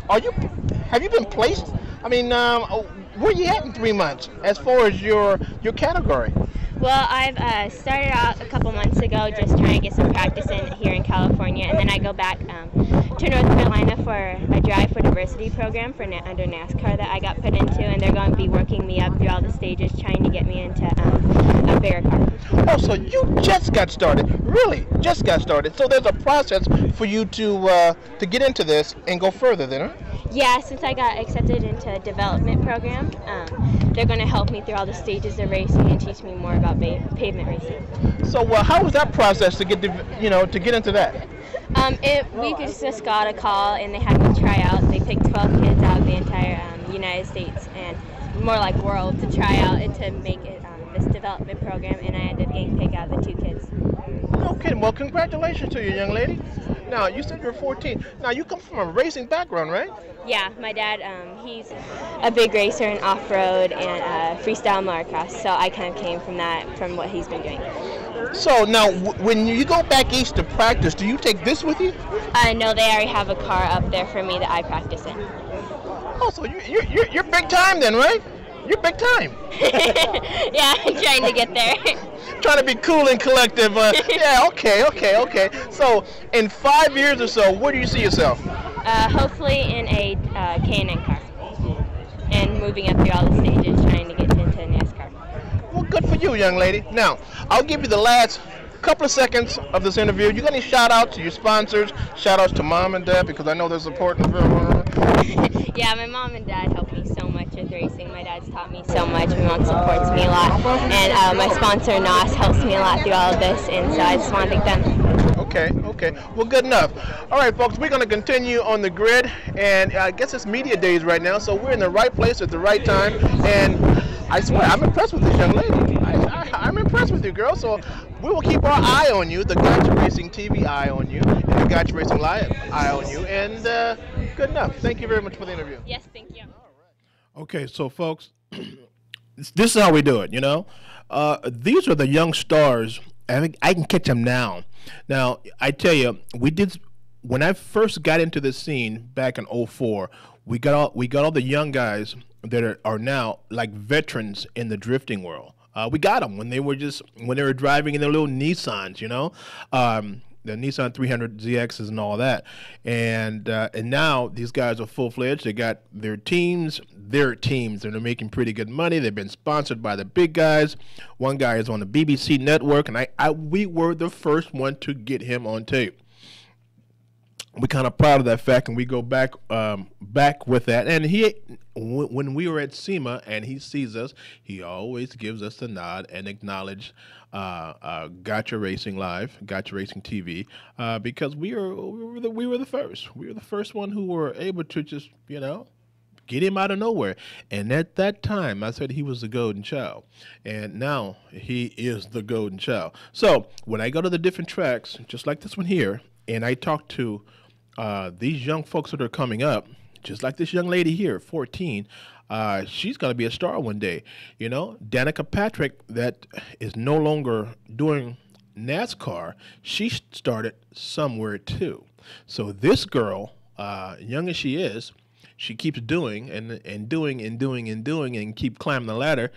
Have you been placed? I mean, where you at in 3 months as far as your category? Well, I've started out a couple months ago just trying to get some practice in here in California, and then I go back to North Carolina for a Drive for Diversity program for under NASCAR that I got put into, and they're going to be working me up through all the stages, trying to get me into a bigger car. Oh, so you just got started, really, just got started. So there's a process for you to get into this and go further then, huh? Yeah, since I got accepted into a development program, they're going to help me through all the stages of racing and teach me more about pavement racing. So how was that process to get into that? We just got a call and they had me try out. They picked 12 kids out of the entire United States and more like world to try out and to make it this development program, and I ended up getting picked out of the 2 kids. Okay, well, congratulations to you, young lady. Now, you said you're 14. Now, you come from a racing background, right? Yeah, my dad, he's a big racer in off-road and freestyle motocross, so I kind of came from what he's been doing. So, now, when you go back east to practice, do you take this with you? No, they already have a car up there for me that I practice in. Oh, so you're big time then, right? You're big time. Yeah, I'm trying to get there. Trying to be cool and collective. Yeah, okay. So, in 5 years or so, where do you see yourself? Hopefully in a K&N car. And moving up through all the stages, trying to get into NASCAR. Well, good for you, young lady. Now, I'll give you the last couple of seconds of this interview. You got any shout-outs to your sponsors? Shout-outs to mom and dad, because I know they're supporting. Yeah, my mom and dad helped me so much with racing. My dad's taught me so much. My mom supports me a lot. And my sponsor, NOS, helps me a lot through all of this. And so I just want to thank them. Okay. Well, good enough. All right, folks, we're going to continue on the grid. And I guess it's media days right now, so we're in the right place at the right time. And I swear, I'm impressed with this young lady. I'm impressed with you, girl. So we will keep our eye on you, the Gotcha Racing TV eye on you, and the Gotcha Racing Live eye on you. And good enough. Thank you very much for the interview. Yes, thank you. Okay, so folks, this is how we do it, you know. These are the young stars. I think I can catch them now. Now, I tell you, when I first got into this scene back in 2004, we got all the young guys that are now like veterans in the drifting world. We got them when they were driving in their little Nissans, you know. The Nissan 300 ZXs and all that, and now these guys are full-fledged. They got their teams, and they're making pretty good money. They've been sponsored by the big guys. One guy is on the BBC network, and we were the first one to get him on tape. We're kind of proud of that fact, and we go back with that. And when we were at SEMA and he sees us, he always gives us the nod and acknowledge Gotcha Racing Live, Gotcha Racing TV, because we were the first. We were the first one who were able to just, get him out of nowhere. And at that time, I said he was the golden child. And now he is the golden child. So when I go to the different tracks, just like this one here, and I talk to these young folks that are coming up, just like this young lady here, 14, she's going to be a star one day. Danica Patrick, that is no longer doing NASCAR, she started somewhere too. So this girl, young as she is, she keeps doing and keep climbing the ladder.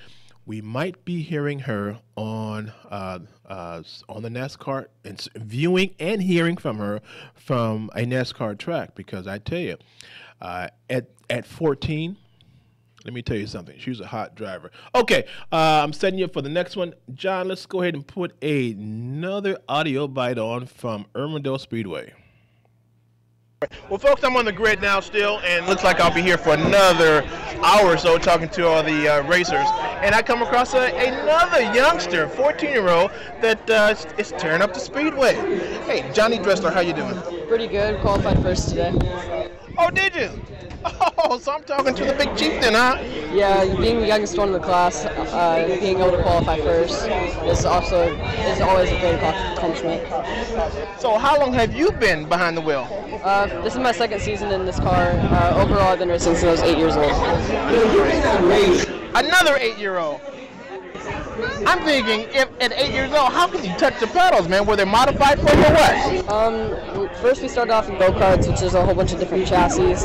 We might be hearing her on the NASCAR and viewing and hearing from her from a NASCAR track, because I tell you, at 14, let me tell you something. She was a hot driver. Okay, I'm setting you up for the next one. John, let's go ahead and put another audio bite on from Irwindale Speedway. Well, folks, I'm on the grid now still, and looks like I'll be here for another hour or so talking to all the racers. And I come across another youngster, 14-year-old, that is tearing up the speedway. Hey, Johnny Dressler, how you doing? Pretty good. Qualified first today. Oh, did you? Oh, so I'm talking to the big chieftain, huh? Yeah, being the youngest one in the class, being able to qualify first is always a great accomplishment. So how long have you been behind the wheel? This is my second season in this car. Overall, I've been racing since I was 8 years old. Another 8-year-old. I'm thinking, if at 8 years old, how can you touch the pedals, man? Were they modified for you or what? First we started off in go-karts, which is a whole bunch of different chassis.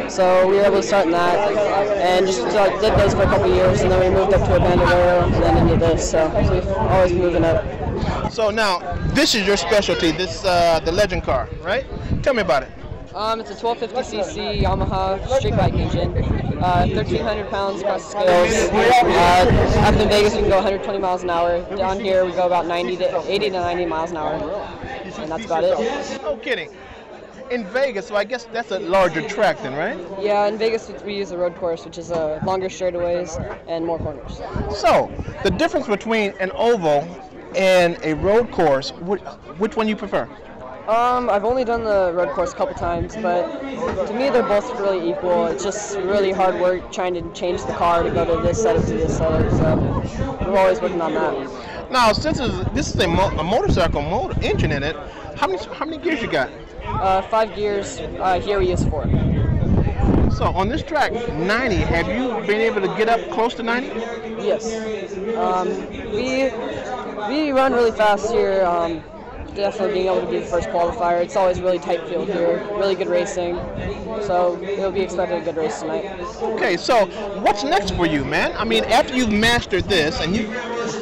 So we were able to start in that, and just did those for a couple years, and then we moved up to a Bandolero, and then into this. So we've always been moving up. So now, this is your specialty, this the Legend car, right? Tell me about it. It's a 1250cc Yamaha street bike engine, 1,300 pounds across the scales. Up in Vegas, we can go 120 miles an hour. Down here, we go about 80 to 90 miles an hour, and that's about it. No kidding. In Vegas, so I guess that's a larger track then, right? Yeah, in Vegas, we use a road course, which is longer straightaways and more corners. So, the difference between an oval and a road course, which one you prefer? I've only done the road course a couple times, but to me they're both really equal. It's just really hard work trying to change the car to go to this setup to this setup, so we're always working on that. Now, since this is a motorcycle engine in it, how many gears you got? 5 gears. Here we use 4. So on this track, 90, have you been able to get up close to 90? Yes. We run really fast here. Definitely being able to be the first qualifier. It's always really tight field here, really good racing. So it'll be expected a good race tonight. Okay, so what's next for you, man? I mean, after you've mastered this and you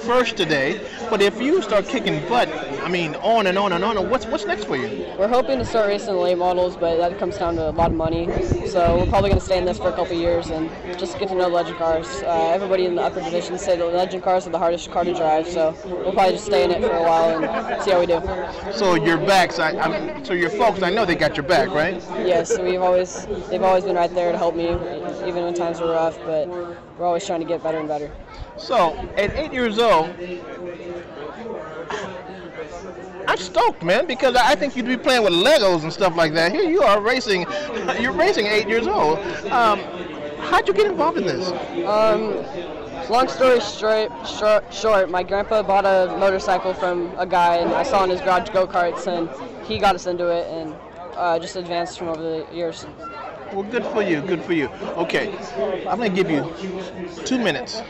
first today, but if you start kicking butt, I mean, on and on and on, what's next for you? We're hoping to start racing the late models, but that comes down to a lot of money. So we're probably going to stay in this for a couple years and just get to know the legend cars. Everybody in the upper division say the legend cars are the hardest car to drive, so we'll probably just stay in it for a while and see how we do. So your backs, so your folks, I know they got your back, right? Yes, they've always been right there to help me, even when times were rough, but we're always trying to get better and better. So, at 8 years old, I'm stoked, man, because I think you'd be playing with Legos and stuff like that. Here you are racing, you're racing 8 years old. How'd you get involved in this? Long story short, my grandpa bought a motorcycle from a guy, and I saw in his garage go-karts, and he got us into it, and just advanced from over the years. Well, good for you, good for you. Okay, I'm going to give you 2 minutes.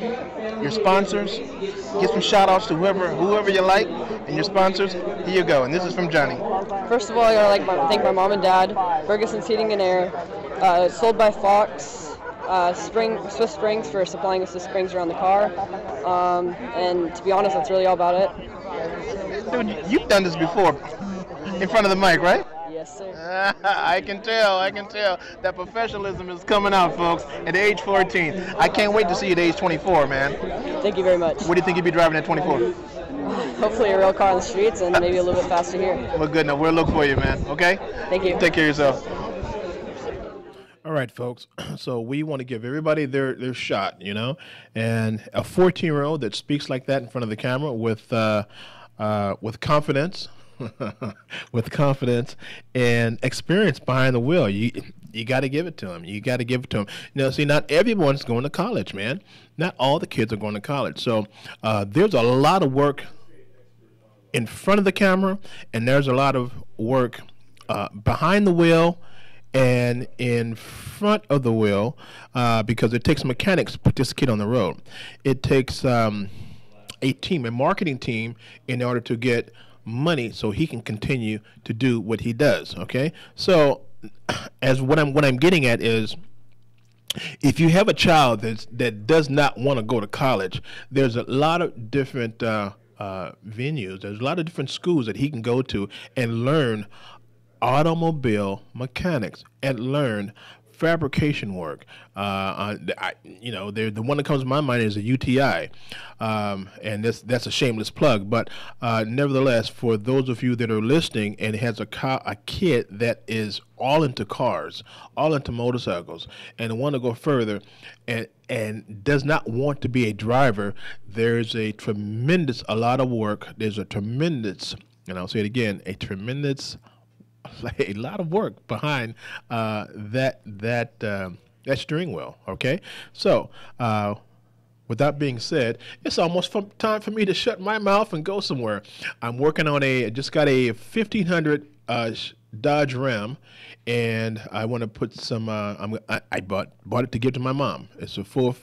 Your sponsors, give some shout-outs to whoever you like, and your sponsors. Here you go, and this is from Johnny. First of all, I got to thank my mom and dad, Ferguson's Heating and Air, sold by Fox, Swiss Springs for supplying us the springs around the car, and to be honest, that's really all about it. Dude, you've done this before, in front of the mic, right? Yes, sir. I can tell. That professionalism is coming out, folks, at age 14. I can't wait to see you at age 24, man. Thank you very much. What do you think you'll be driving at 24? Hopefully a real car on the streets and maybe a little bit faster here. Well, good. Now, we'll look for you, man, okay? Thank you. Take care of yourself. All right, folks. So we want to give everybody their shot, you know, and a 14-year-old that speaks like that in front of the camera with confidence, with confidence and experience behind the wheel. You got to give it to him. You got to give it to him. You know, see, not everyone's going to college, man. Not all the kids are going to college. So there's a lot of work in front of the camera, and there's a lot of work behind the wheel and in front of the wheel, because it takes mechanics to put this kid on the road. It takes a marketing team, in order to get money so he can continue to do what he does, okay? So as what I'm getting at is, if you have a child that does not want to go to college, there's a lot of different venues. There's a lot of different schools that he can go to and learn automobile mechanics and learn fabrication work. The one that comes to my mind is a UTI, and that's a shameless plug. But nevertheless, for those of you that are listening and has a kid that is all into cars, all into motorcycles, and want to go further, and does not want to be a driver, there's a lot of work. There's a tremendous, and I'll say it again, a lot of work behind that steering wheel. Okay, so with that being said, it's almost time for me to shut my mouth and go somewhere. I'm working on just got a 1500 Dodge Ram, and I want to put some. I bought it to give to my mom. It's a full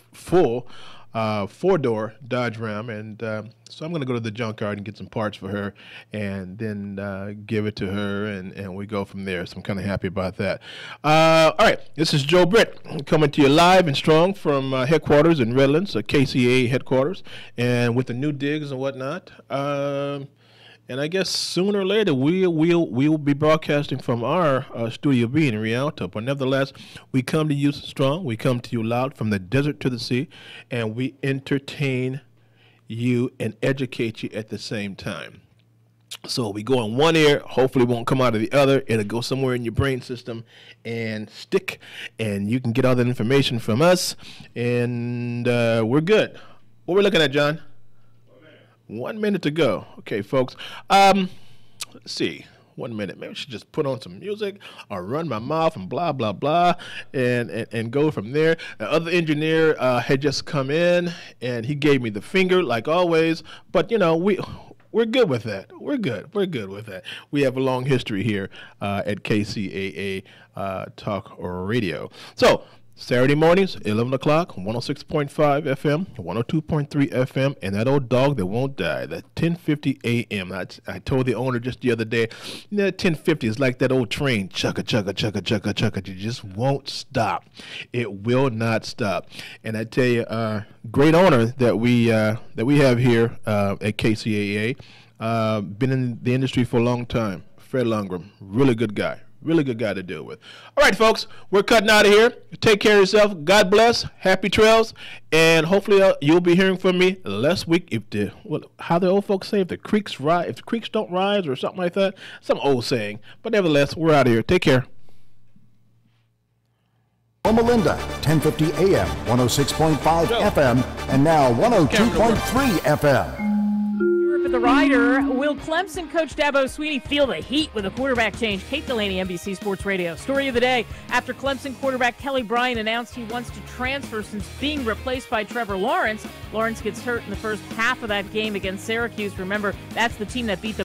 4-door Dodge Ram, and so I'm going to go to the junkyard and get some parts for her, and then give it to her, and we go from there. So I'm kind of happy about that. All right, this is Joe Britt coming to you live and strong from headquarters in Redlands, KCAA headquarters, and with the new digs and whatnot. And I guess sooner or later we'll be broadcasting from our Studio B in Rialto. But nevertheless, we come to you strong. We come to you loud from the desert to the sea, and we entertain you and educate you at the same time. So we go in one ear, hopefully it won't come out of the other. It'll go somewhere in your brain system and stick, and you can get all that information from us, and we're good. What we're looking at, John? 1 minute to go. Okay, folks. Let's see. 1 minute. Maybe I should just put on some music or run my mouth and blah, blah, blah, and go from there. The other engineer had just come in, and he gave me the finger like always. But, we're good with that. We're good with that. We have a long history here at KCAA Talk Radio. So, Saturday mornings, 11 o'clock, 106.5 FM, 102.3 FM, and that old dog that won't die, that 1050 AM. I told the owner just the other day, 1050 is like that old train, chugga, chugga, chugga, chugga, chugga. You just won't stop. It will not stop. And I tell you, great owner that we have here at KCAA, been in the industry for a long time, Fred Lundgren, really good guy. Really good guy to deal with. All right, folks, we're cutting out of here. Take care of yourself. God bless. Happy trails. And hopefully you'll be hearing from me last week. How the old folks say, if the creeks don't rise or something like that. Some old saying. But nevertheless, we're out of here. Take care. Loma Linda, 1050 AM, 106.5 FM, and now 102.3 FM. The rider, will Clemson coach Dabo Swinney feel the heat with a quarterback change? Kate Delaney, NBC Sports Radio. Story of the day, after Clemson quarterback Kelly Bryant announced he wants to transfer since being replaced by Trevor Lawrence. Lawrence gets hurt in the first half of that game against Syracuse. Remember, that's the team that beat the